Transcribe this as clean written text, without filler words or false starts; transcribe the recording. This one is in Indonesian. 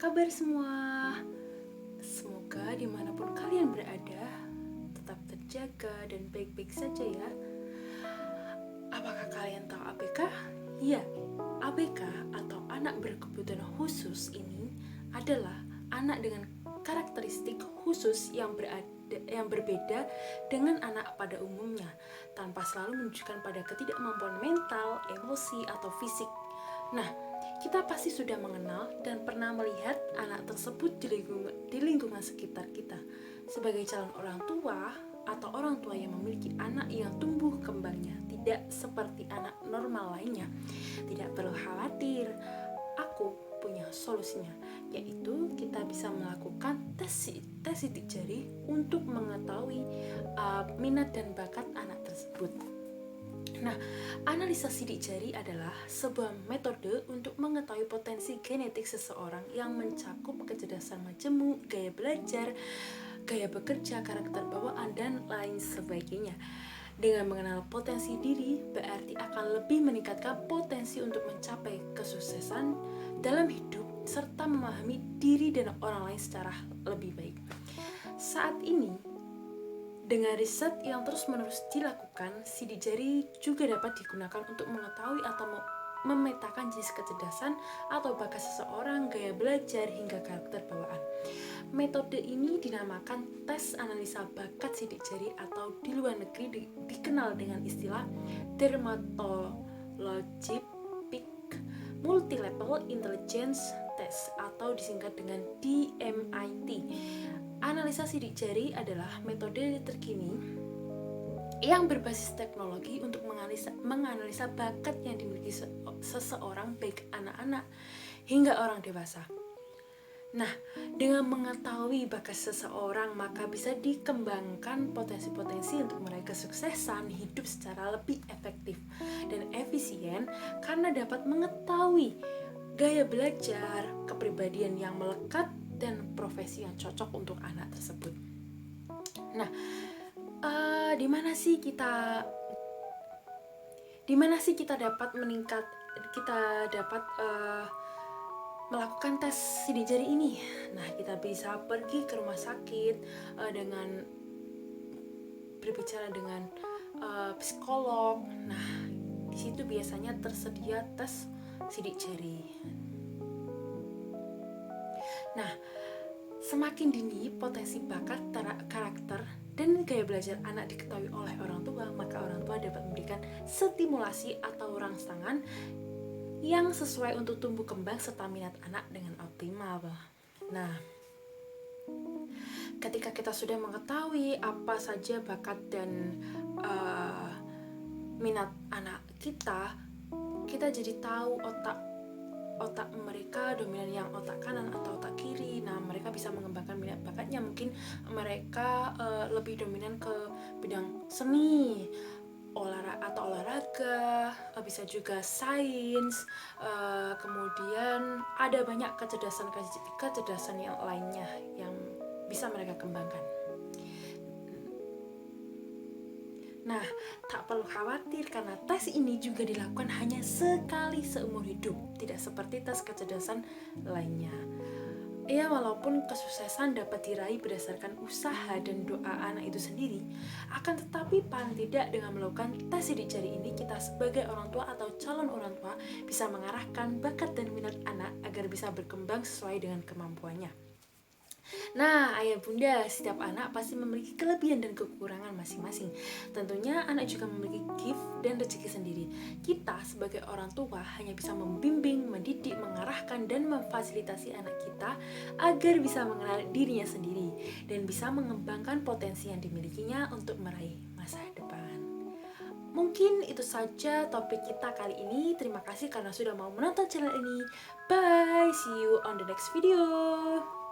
kabar semua? Semoga dimanapun kalian berada tetap terjaga dan baik-baik saja ya. Apakah kalian tahu ABK? Ya, ABK atau anak berkebutuhan khusus ini adalah anak dengan karakteristik khusus yang berbeda dengan anak pada umumnya, tanpa selalu menunjukkan pada ketidakmampuan mental, emosi, atau fisik. Nah, kita pasti sudah mengenal dan pernah melihat anak tersebut di lingkungan sekitar kita. Sebagai calon orang tua atau orang tua yang memiliki anak yang tumbuh kembangnya tidak seperti anak normal lainnya, tidak perlu khawatir. Aku punya solusinya, yaitu kita bisa melakukan tes sidik jari untuk mengetahui minat dan bakat anak tersebut. Nah, analisa sidik jari adalah sebuah metode untuk mengetahui potensi genetik seseorang yang mencakup kecerdasan majemuk, gaya belajar, gaya bekerja, karakter bawaan, dan lain sebagainya. Dengan mengenal potensi diri, berarti akan lebih meningkatkan potensi untuk mencapai kesuksesan dalam hidup serta memahami diri dan orang lain secara lebih baik. Saat ini, dengan riset yang terus-menerus dilakukan, sidik jari juga dapat digunakan untuk mengetahui atau memetakan jenis kecerdasan atau bakat seseorang, gaya belajar, hingga karakter bawaan. Metode ini dinamakan tes analisa bakat sidik jari atau di luar negeri dikenal dengan istilah Dermatologic Multi-Level Intelligence Test atau disingkat dengan DMIT. Analisa sidik jari adalah metode terkini yang berbasis teknologi untuk menganalisa bakat yang dimiliki seseorang, baik anak-anak hingga orang dewasa. Nah, dengan mengetahui bakat seseorang, maka bisa dikembangkan potensi-potensi untuk meraih kesuksesan hidup secara lebih efektif dan efisien karena dapat mengetahui gaya belajar, kepribadian yang melekat, dan profesi yang cocok untuk anak tersebut. Nah, di mana sih kita dapat melakukan tes sidik jari ini? Nah, kita bisa pergi ke rumah sakit dengan berbicara dengan psikolog. Nah, di situ biasanya tersedia tes sidik jari. Nah, semakin dini potensi bakat, karakter, dan gaya belajar anak diketahui oleh orang tua, maka orang tua dapat memberikan stimulasi atau rangsangan yang sesuai untuk tumbuh kembang serta minat anak dengan optimal. Nah, ketika kita sudah mengetahui apa saja bakat dan minat anak kita jadi tahu otak mereka dominan yang otak kanan atau otak kiri. Nah, mereka bisa mengembangkan minat bakatnya. Mungkin mereka lebih dominan ke bidang seni, olahraga, bisa juga sains, kemudian ada banyak kecerdasan yang lainnya yang bisa mereka kembangkan. Nah, tak perlu khawatir karena tes ini juga dilakukan hanya sekali seumur hidup, tidak seperti tes kecerdasan lainnya. Ya, walaupun kesuksesan dapat diraih berdasarkan usaha dan doa anak itu sendiri, akan tetapi paling tidak dengan melakukan tes sidik jari ini, kita sebagai orang tua atau calon orang tua bisa mengarahkan bakat dan minat anak agar bisa berkembang sesuai dengan kemampuannya. Nah, ayah bunda, setiap anak pasti memiliki kelebihan dan kekurangan masing-masing. Tentunya anak juga memiliki gift dan rezeki sendiri. Kita sebagai orang tua hanya bisa membimbing, mendidik, mengarahkan, dan memfasilitasi anak kita agar bisa mengenal dirinya sendiri dan bisa mengembangkan potensi yang dimilikinya untuk meraih masa depan. Mungkin itu saja topik kita kali ini. Terima kasih karena sudah mau menonton channel ini. Bye, see you on the next video.